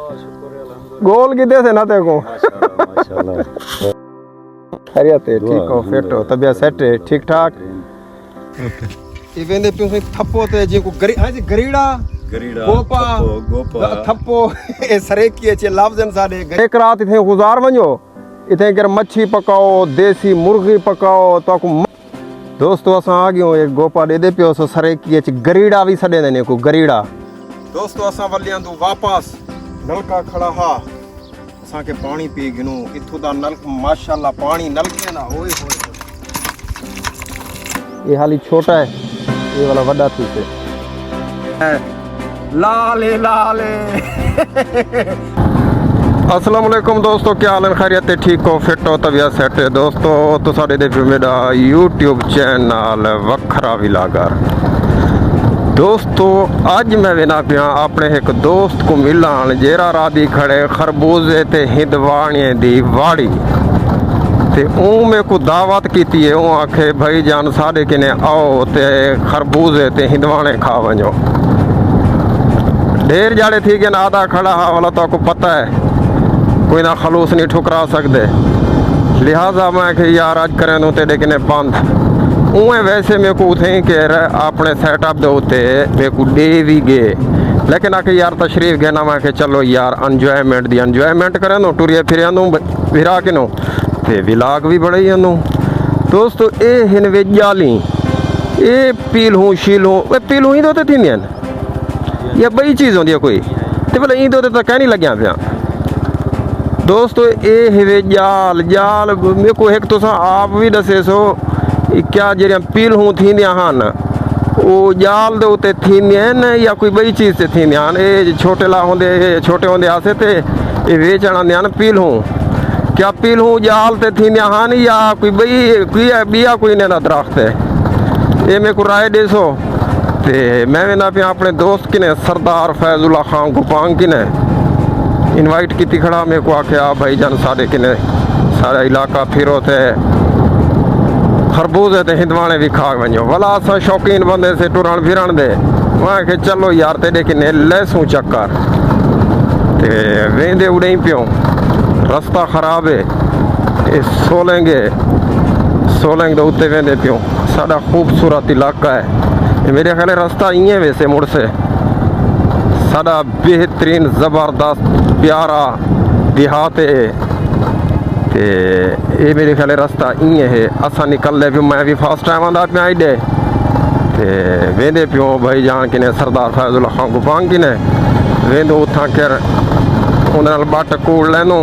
गोल कितने से ना तेको माशाल्लाह खैरियत है, ठीक हो, फिट हो, तबीयत सेट है, ठीक ठाक। ये वेंदे पियो से थप्पो ते जी को गरीड़ा गोपा थप्पो ए सरेकी चे लफ्जन साडे एक रात इथे गुजार वणो इथे कर मच्छी पकाओ, देसी मुर्गी पकाओ तो को दोस्तों असां आ गयो एक गोपा दे पियो सो सरेकी चे गरीड़ा भी सडे ने को गरीड़ा। दोस्तों असां वलियां दो वापस नलका खड़ा हा असां के पानी पी गिनो इथो दा नल माशाल्लाह पानी नलके ना ओए होए ये हाली छोटा है, ये वाला बड़ा थी से लाले लाले अस्सलाम वालेकुम दोस्तों, क्या हाल है, खैरियत है, ठीक हो, फिट हो, तबीयत सेट है। दोस्तों तो साडे देखो मेरा यूट्यूब चैनल वखरा विलागर। दोस्तों अज मैं बिना पिया अपने एक दोस्त को मिलान जेरा रादी खड़े खरबूजे ते हिंदवाणे दी वाड़ी ते मेरे को दावत की है। आखे भाई जान साढ़े किने आओ ते खरबूजे ते हिंदवाणे खा वजो। ढेर जाड़े थी कि आधा खड़ा हा वाला तो आपको पता है कोई ना खलूस नहीं ठुकरा सकते, लिहाजा मैं कि यार आज करें तो तेरे किने बंद उए वैसे मेरे को उठे कह रहे अपने सेटअप दे उते मेरे को दे भी गए, लेकिन आके यार तशरीफ गए ना मैं कि चलो यार एंजॉयमेंट दी एंजॉयमेंट करें नो टुरिए फिर विरा के नो ते विलाग भी बड़े ही नो। दोस्तों ए हिन वेजाली ए पीलू शीलू वे पीलू ही तो थी या बई चीज़ होती है कोई तो भले ई तो कह नहीं लग्या पिया। दोस्तों ये हिवे जाल जाल मेरे को एक तो आप भी दसे सो क्या जरिया पीलू थी वो जाल दे उते थी या कोई बई चीज़ से थी ये छोटे ला होंगे छोटे होंगे आसे ते ये वेचण आंदे पीलू क्या पीलू जाल ते थी या कोई बई बिया कोई ने दरख्त है ये मेरे को राय देसो। ते मैं वेंदा पिया अपने दोस्त किने सरदार फैजुल्ला खान गुपांग किने इनवाइट की खड़ा मेरे को आख्या भाई जान साढ़े किने सारा इलाका फिरो थे खरबूजे ते हिंदवाणे भी खा वजो भला असा शौकीन बंदे से टुरण फिरण दे मैं के चलो यार तेरे किने लैसूं चक्कर ते वेंदे उड़े ही पियो रास्ता खराब है ये सोलेंगे दे उत्ते वेंदे पियो साड़ा खूबसूरत इलाका है मेरे ख्याल रास्ता इं वैसे मुड़ से साड़ा बेहतरीन ज़बरदस्त प्यारा देहात है ते ये मेरे ख्याल रास्ता इं है असा निकल ले पियो मैं भी फर्स्ट टाइम आंदा पिया इडे ते वेंदे पियो भाई जान किने सरदार फैजुल्ला खान गुपांग किने वेंदो उथा कर उन्हें बट कूड़ लैनो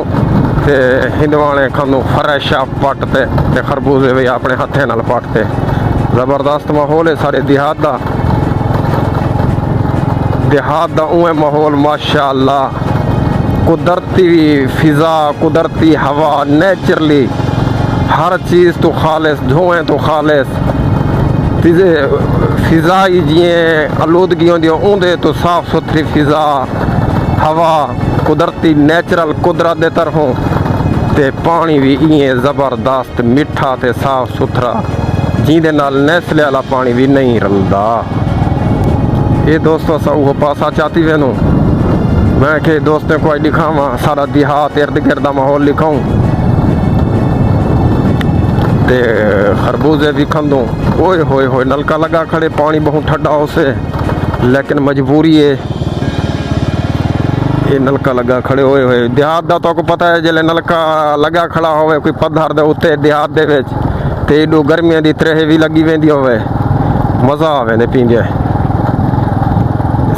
ते हिंदवाणे खानू फ्रैश पट ते खरबूजे भी अपने हथे नाल पटते ज़बरदस्त माहौल है सारे देहात दा उए माहौल माशाअल्लाह कुदरती फिज़ा कुदरती हवा नेचुरली हर चीज़ तो खालिस धुएं तो खालिस फिज़ा जिमें आलूदगी होंदी उंदे तो साफ़ सुथरी फिज़ा हवा कुदरती नेचुरल कुदरत दे तरफों ते पानी भी इं ज़बरदस्त मिठा ते साफ़ सुथरा जिंदे नाल नैसले वाला पानी भी नहीं रलदा। ये दोस्तों असा वो पासा चाहती वेनू मैं के दोस्तों को दिखावा सारा देहात इर्द गिर्द माहौल लिखाऊं ते खरबूजे भी खंदूं। ओए होए होए नलका लगा खड़े पानी बहुत ठंडा हो से लेकिन मजबूरी है ये नलका लगा खड़े होए होए देहात दा तो को पता है जले नलका लगा खड़ा होवे कोई पत्थर दे उत्ते देहात दे विच ते एडो गर्मियां दी त्रेह भी लगी वेंदी होवे मज़ा आवे ने पींदे।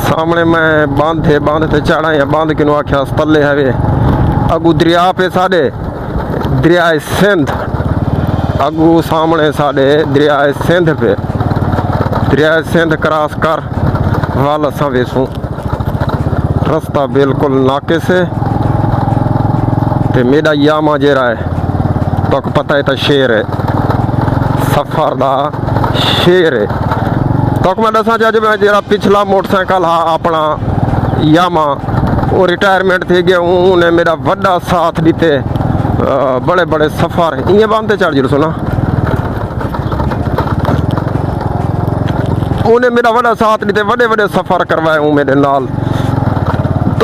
सामने मैं बांध थे चढ़ा या बांध किनू आख्या तले है अगू दरिया पे साढ़े दरियाए सिंध अगू सामने साढ़े दरियाए सिंध पे दरियाए सिंध क्रॉस कर वाल असा वेसूं रास्ता बिल्कुल नाके से ते मेरा यामा जेरा है तो पता है तो शेर है सफर दा शेर है तो मैं दसा जज मैं जरा पिछला मोटरसाइकिल हा अपना यामा वो रिटायरमेंट थी गया उन्हें मेरा बड़ा साथ दीते बड़े बड़े सफ़र इं बांधते चढ़ जरूर सुना उन्हें मेरा बड़ा साथ दीते बड़े बड़े सफ़र करवाए हूँ मेरे नाल।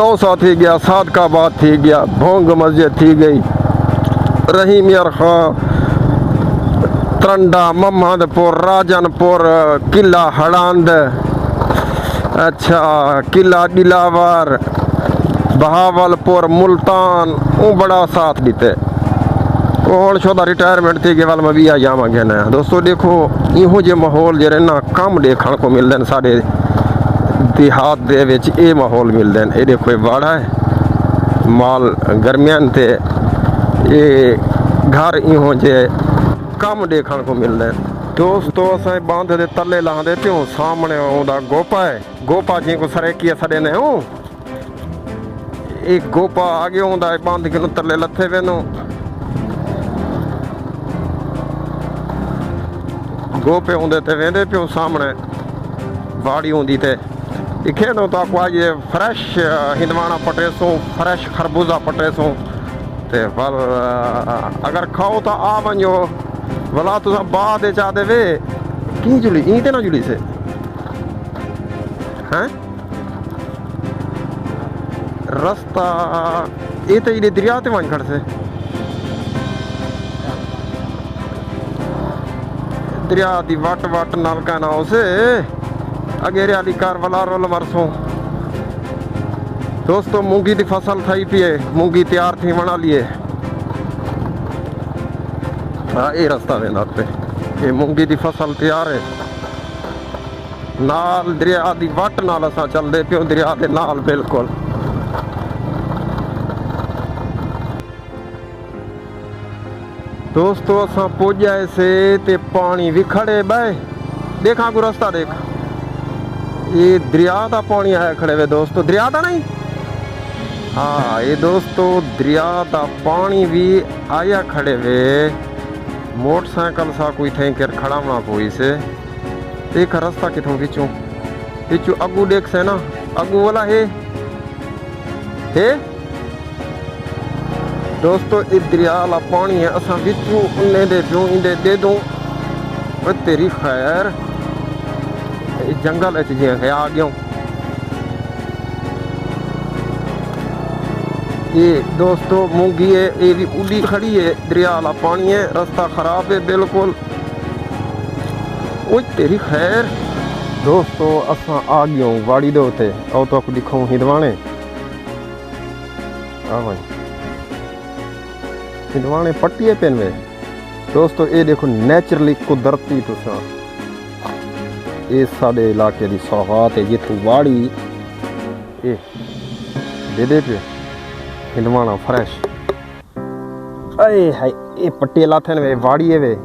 दौसा थी गया, सादकाबाद थी गया, भोंग मस्जिद थी गई, रहीम यार खां, तरंडा, मोहम्मदपुर, राजनपुर, किला हड़ांद, अच्छा किला दिलावर, बहावलपुर, मुल्तान, वो बड़ा साथ दीते। हूँ छोदा रिटायरमेंट थी गए वाल मैं भी आ जावे ना। दोस्तों देखो इहो जे माहौल जे ना कम देखने को मिलते हैं साढ़े देहात दे विच, ये माहौल मिलते हैं। ये देखो ये बाड़ा है माल गर्मियां ते ये घर इहो जे कम देखने को मिलते हैं। दोस्तों अस बांध दे तले लाते प्यो, सामने आंदा गोपा है, गोपा जी को सरेकी सड़े ने हूँ एक गोपा आगे आंदा बांध के तले लथे वेनो, गोपे आंदे ते वेंदे प्यो, सामने वाड़ी आंदी ते दिखे नो तो आज फ्रेश हिंदवाना पटेसो, फ्रेश खरबूजा पटेसो ते पर अगर खाओ तो आ वञो भला तुसा बाद चा दे वे की जुली ई ते ना जुली से हैं रास्ता ये तो ये दरिया ते वञ खड़ से दरिया दी वट वट नलका ना उसे अगेरे वाली कार वाला रोल मरसों। दोस्तों मूंगी की फसल थी पी है, मूंगी तैयार थी बना लिए। हाँ ये रास्ता वेंदा पे, ये मूंगी की फसल तैयार है, नाल दरिया दी वट नाल असां चलदे पियो, दरिया दे नाल बिल्कुल। दोस्तों असां पुजाए से ते पानी विखड़े बह, देखा को रास्ता देख, ये दरिया का पानी आया खड़े वे दोस्तों, दरिया का नहीं, हाँ ये दोस्तों दरिया का पानी भी आया खड़े वे। मोटरसाइकिल सा कोई थे कर खड़ा होना कोई से देख रास्ता कितों बिचू बिचू अगू देख से ना, अगू वाला है दोस्तों ये दरिया वाला पानी है, असा बिचू उन्ने दे प्यो इंदे दे दूं तेरी खैर जंगल जी है आ गया। ये दोस्तों मूंगी है, ये भी उड़ी खड़ी है, दरिया वाला पानी है, रास्ता खराब है बिल्कुल, ओ तेरी खैर। दोस्तों असा आ गया वाड़ी दे उते, आओ तो आपको दिखाऊं हिंदवाने, हिंदवाने पट्टी पेन में। दोस्तों ये देखो नेचुरली कुदरती तुसा ये साडे इलाके की सौगात है, जितों वाड़ी ये दे पे हिंदवाना फ्रेश, अरे हाय ये पट्टे लाथे वे वाड़ी है वे,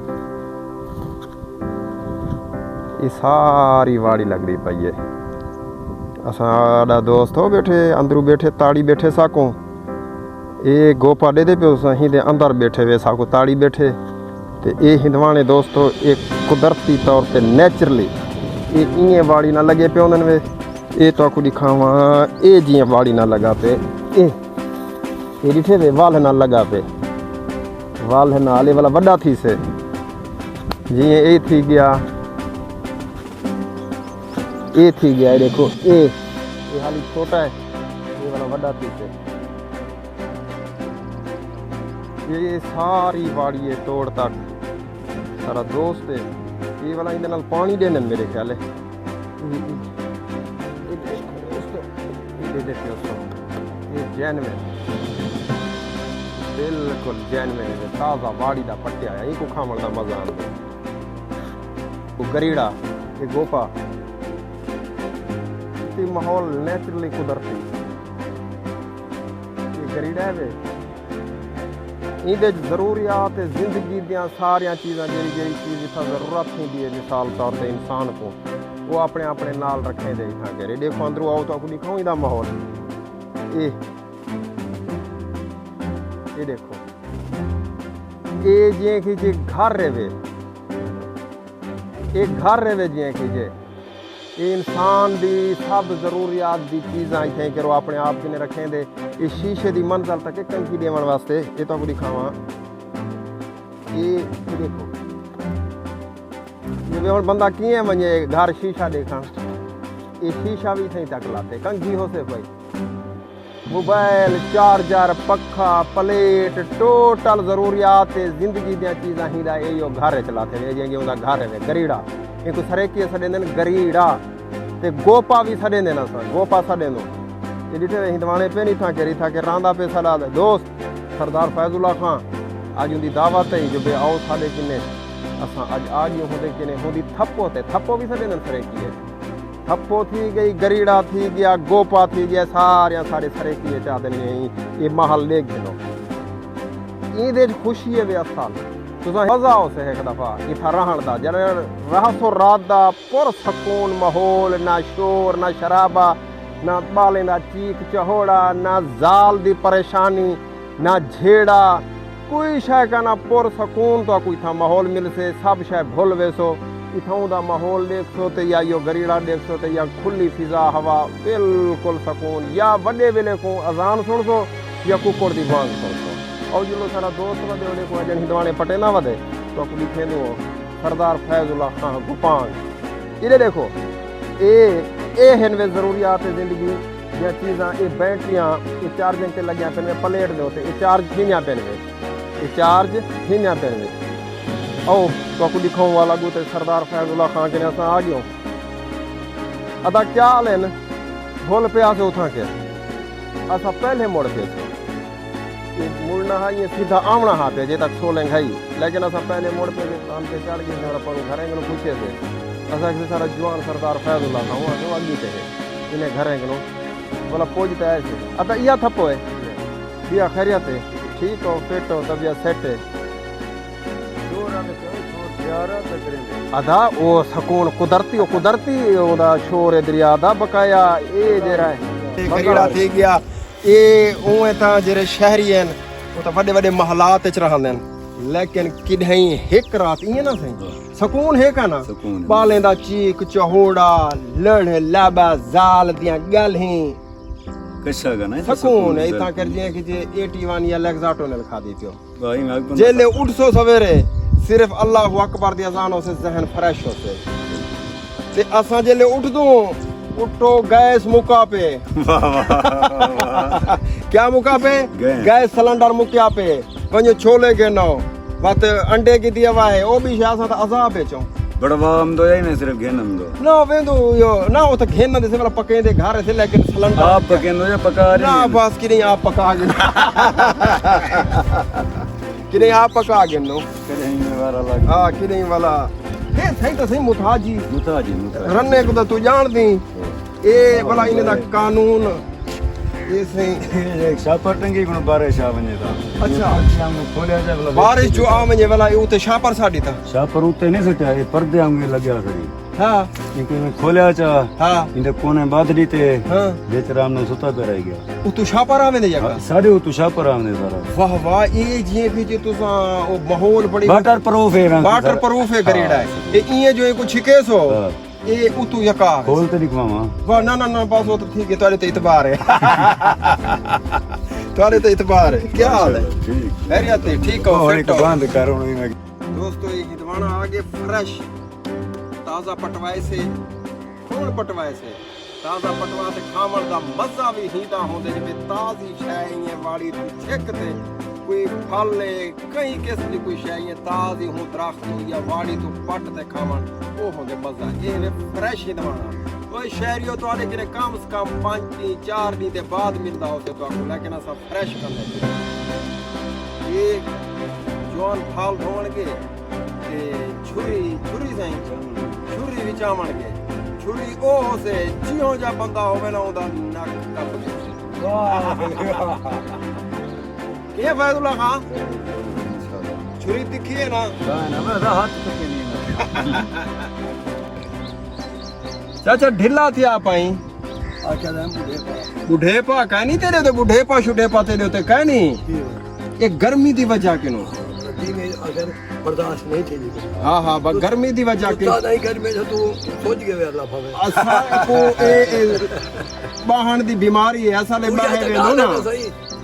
ये सारी वाड़ी लग रही पई है। असाडा दोस्त हो बैठे अंदरू बैठे ताड़ी बैठे साको, ये गोपा दे दे पे सही दे अंदर बैठे वे साको ताड़ी बैठे, तो ये हिंदवाने दोस्तों एक कुदरती तौर पे नेचुरली ये इं वाड़ी ना लगे पे उन्होंने वे, ये तो आपको दिखावा ये जी वाड़ी ना लगा पे, ये डिठे वे वाल ना लगा पे, वाल है नाले वाला वड्डा थी से जी ये थी गया, ये थी गया, ये देखो ये हाली छोटा है, ये वाला वड्डा थी से, ये सारी वाड़ी है तोड़ तक सारा दोस्त है। ये वाला इधर नाल पानी देने मेरे ख्याल है, ये जैनविन बिल्कुल जैनविन है, ताज़ा वाड़ी का पट्टिया है, इनको खाने का मजा आता। वो गरीड़ा ये गोपा ये माहौल नेचुरली कुदरती, ये गरीड़ा है वे इहदे जरूरियात जिंदगी दियां सारिया चीज़ां जी चीज़ इतना जरूरत होती है, मिसाल तौर पर इंसान को वो अपने अपने नाल रखे दे इतना करे। देखो अंदरों आओ तो आपको दिखाऊँ इहदा माहौल, ये देखो ये जिए कि जे घर रहे, ये घर रहे जिए कि जे ये इंसान की सब जरूरियात की चीज़ां इतने करो अपने आप किने रखें दे, ये शीशे की मंजिल तक कंकी देवन वास्ते। ये तो आपको दिखावा ये देखो ये हम बंदा किए वजे घर शीशा देखा, ये शीशा भी इतने तक लाते कंघी हो से भाई, मोबाइल चार्जर पखा प्लेट टोटल जरूरियात जिंदगी दी चीज़ां हिंदा इहो घर चलाते ने जियां उंदा घर है गरीड़ा एक सरेकी सडेंदे गरीड़ा ते गोपा भी सडेंदे न असां गोपा सडेंदो ये डिठे हिंदवाणे पे नहीं था करी था के रांदा पे सड़ा दोस्त सरदार फैजुल्ला खान आज उनकी दावत है जो बे आओ साडे किने असां अज आज होंदे किने होंदी थप्पो भी सडेंदे सरेकी है थप्पो थी गई गरीड़ा थी गया गोपा थी गया सारे साढ़े सरेकी चाहते नहीं ये महल ले गिनो ईद खुशी है वे असल तुसा मजा हो से एक दफा इथा रहन दा जरे रहसो रात दा पुर सकून माहौल ना शोर ना शराबा ना बालें दा चीख चहोड़ा ना जाल दी परेशानी ना झेड़ा कोई शय का ना पुर सकून तो कोई था माहौल मिल से सब शय भूल वेसो इथों दा माहौल देखो तो या यो गरीड़ा देखो तो या खुली फिजा हवा बिल्कुल सकून या बड़े वेले को अजान सुन सो या कुकुर दी बांग सुन सो और जो सारा दोस्त वदे ओने को जन हिंदवाने पटे ना वदे तो कुली खेदो सरदार फैजुल्ला खान गुपांग इधे देखो ए हनवे जरूरियात जिंदगी या चीज़ां ये बैटरियां ये चार्जिंग ते लगिया पे प्लेट दे होते ये चार्ज हिन्या पेनवे ये चार्ज हिन्या पेनवे आओ तो आपको दिखाऊं वाला गुते सरदार फैजुल्ला खान के असां आ गयो अदा क्या हाल है भूल पे आसे उठा के असा पहले मुड़ पे ये मुड़ना है ये सीधा आमना हा पे जे तक सोलें खाई लेकिन असा पहले मुड़ पे हम पे चढ़ गए और पर घरे में पूछे थे असा के सारा जवान सरदार फैजुल्ला खान वो अगी थे इन्हें घरे में बोला पहुंचता है ऐसे अदा या थप्पो है दिया खैरियत है ठीक हो फिट हो तबियत सेट है अदा वो सकून कुदरती ओदा शोर दरिया दा बकाया ए जेरा गरीड़ा थी गया ए ओए ता जेरे शहरी हैं वो ता बड़े बड़े महलात च रहंदे लेकिन किडहीं एक रात इए ना सही सकून है का ना बालें दा चीक चहोड़ा लड़ लाबा जाल दियां गलहीं कशा का ना सकून है इता कर जे कि जे 81 या लेक्साटो ने लिखा दी पियो जेले उठ सो सवेरे सिर्फ अल्लाह अकबर दी अजानों से जहन फ्रेश होते ते असा जेले उठ दो उठो गैस मुका पे क्या मुका पे गैस सिलेंडर मुकिया पे वने छोले के नो बात अंडे की दिया हुआ है ओ भी शासा था अजाब बेचो बड़वा हम दो नहीं सिर्फ घेनम दो ना वेंदो यो ना वो तो घेन दे से वाला पके दे घर से लेकिन सिलेंडर आप पके दो या पका रही ना बस कि नहीं आप पका के कि नहीं आप पका के नो कहीं वाला लग हां कि नहीं वाला हे सही तो सही मुताजी रन्ने को तो तू जान दी ए भला इने दा कानून ये सही एक शापर टंगी गुण बारिश आ वने ता अच्छा शाम को खोले जा भला बारिश जो आ वने वाला ये उते शापर साडी था शापर उते नहीं सटा ये पर्दे आंगे लगया खड़ी हां इनको में खोले चा हां इंदे कोने बादली ते हां बेचराम ने सुता पे रह गया तू शापर आ वने जगह सारे तू शापर आने सारा वाह वाह ये जे भी जे तुसा ओ माहौल बड़ी वाटर प्रूफ है वाटर प्रूफ है गरीड़ा है ये जो को छिके सो ए उतु यका खोल ते दिखवावा वाह ना बस वो तो ठीक है तुम्हारे तो इतबार है तुम्हारे तो इतबार है क्या हाल है खैरियत है ठीक हो एक बंद करो दोस्तों ये हिंदवाना आगे फ्रेश ताजा पटवाए से कौन पटवाए से ताजा पटवा से खावण दा मजा भी हीदा होंदे जिवें ताजी शै इयां वाड़ी तू छिकते कोई फल कई किस्म की कोई शै इयां ताजी हूं दरख्त या वाड़ी तू पट ते खावण वो होंदे मजा ये वे फ्रेश हिंदवाना कोई शहरियों तो आने के कम से कम 5 दिन 4 दिन के बाद मिलता हो तो लेकिन असा फ्रेश कर लेते ये जवान फाल धोण के छुरी सही विचावण के छुरी ओ से जियो जा बंदा होवे ना ओदा नक कप वाह के फैजुल्ला खान छुरी दिखी है ना ना हाथ तक नहीं चाचा ढिला थी आप आई बुढ़ेपा कह नहीं तेरे तो बुढ़ेपा शुढ़ेपा तेरे तो कह नहीं ये गर्मी दी वजह के नो अगर बर्दाश्त नहीं थी हाँ गर्मी दी वजह के नहीं गर्मी से तू सोच गए अल्लाह भावे असा को ए बाहन दी बीमारी है ऐसा ले बाहे वे ना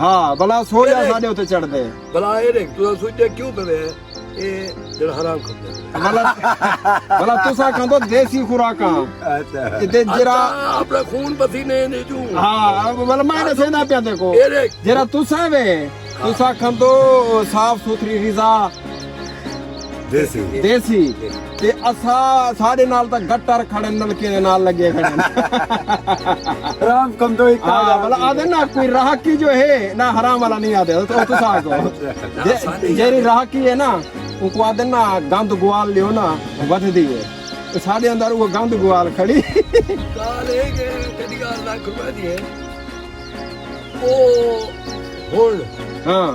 हां भला सो जा साडे उते चढ़ दे भला ए देख तू सोचे क्यों पे ਇਹ ਜਿਹੜਾ ਹਰਾਮ ਖਾਂਦੇ भला तुसा खांदो देसी खुराकां ਅੱਛਾ ते जरा ਆਪਣਾ ਖੂਨ ਪਸੀਨੇ ਨੇ ਜੂ हाँ भला मैं दसेना पिया देखो ਇਹਦੇ जरा तुसा वे तुसा खांदो साफ सुथरी ग़िज़ा ਦੇਸੀ देसी ते असा साडे नाल तां गटर खड़े नलके दे नाल लगे खड़े ਰਾਮ ਕਮ ਤੋਂ ਇੱਕ हाँ भला आदे ना कोई राहकी जो है ना हराम वाला नहीं आदे तो तुसा को जेरी राहकी है ना उनको आदे ना गंद गुआल लियो ना वधदी है ते साडे अंदर वो गंद गुआल खड़ी ਕਾਲ ਇਹ ਕਿ ਕਦੀ ਗੱਲ ਲੱਖ ਰੁਪਏ ਦੀ ਹੈ ਉਹ ਹੁਣ हाँ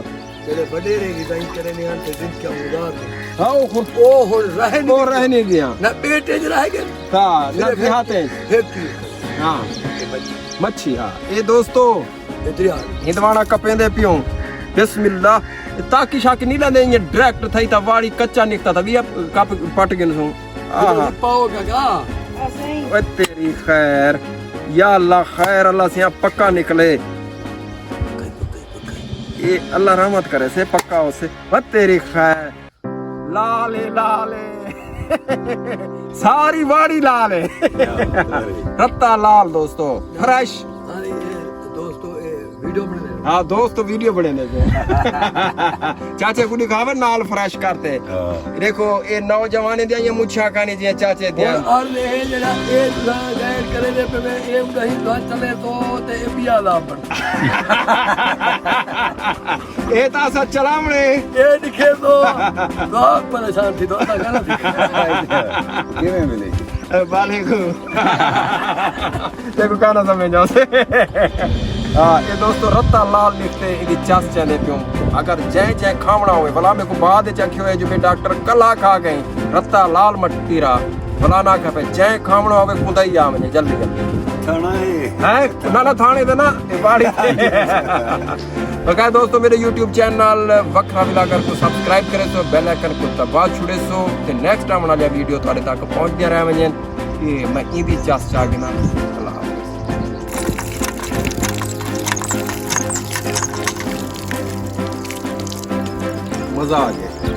ਜਿਹੜੇ ਵਡੇਰੇ ਦੀ ਤਾਂ ਤੇਰੇ ਨੇ ਆਂ ਤੇ ਜ਼ਿੰਦ ਕਿਉਂ ਉਦਾਰ हाँ वो ਉਹ ਹੁਣ ਰਹਿ वो रह नहीं दिया ਨਾ ਬੇਟੇ ਜ ਰਹਿ ਗਏ हाँ ना दिहाते ਫੇਕੀ हाँ मच्छी हाँ ये दोस्तों ਇਧਰ हिंदवाना कपेंदे पियो बिस्मिल्लाह ताकि शाकी नहीं लेंदे ये डायरेक्ट थई ता वाड़ी कच्चा निकता था भी कप पट गन सो आहा ਪਾਓਗਾ ਗਾ ओए तेरी खैर या अल्लाह खैर अल्लाह से यहाँ पक्का निकले ये अल्लाह रहमत करे से पक्का हो से ओ तेरी खैर लाले सारी वाड़ी लाल है रत्ता लाल दोस्तों फ्रेश ਅਰੇ ਦੋਸਤੋ ਇਹ ਵੀਡੀਓ ਬਣਾ हाँ दोस्त वीडियो बने ने चाचे कुड़ी खावे नाल फ्रेश करते देखो ये नौजवान दिया ये मुच्छा खाने दिया चाचे दिया और ये जरा एक गाइड करे ने पे मैं एम कहीं तो चले तो ते बिया ला पर ये ता सा चलावणे ये दिखे तो बहुत परेशान थी दोस्त गलत ਕਿਵੇਂ ਮਿਲੇ बाले को देखो गाना समझ जाओ से हाँ ये दोस्तों रत्ता लाल लिखते इदी चस चले पियो अगर जय जय खावना होए भला मेरे को बाद चखियो है जो भी डॉक्टर कला खा गए रत्ता लाल मट्टी रा भला ना खपे जय खावना होवे खुदा ही आ वने जल्दी जल्दी ਖਾਣਾ ਹੈ है ना थाने दे ना ये बाड़ी तो क्या दोस्तों मेरे YouTube चैनल वखरा विलागर को सब्सक्राइब करे सो बेल आइकन को दबा छुड़े सो ते नेक्स्ट टाइम वाला वीडियो थारे तक पहुंच दिया रहे वने ये मैं ईदी चस चाह ना अल्लाह हाफिज़ मजा आ गया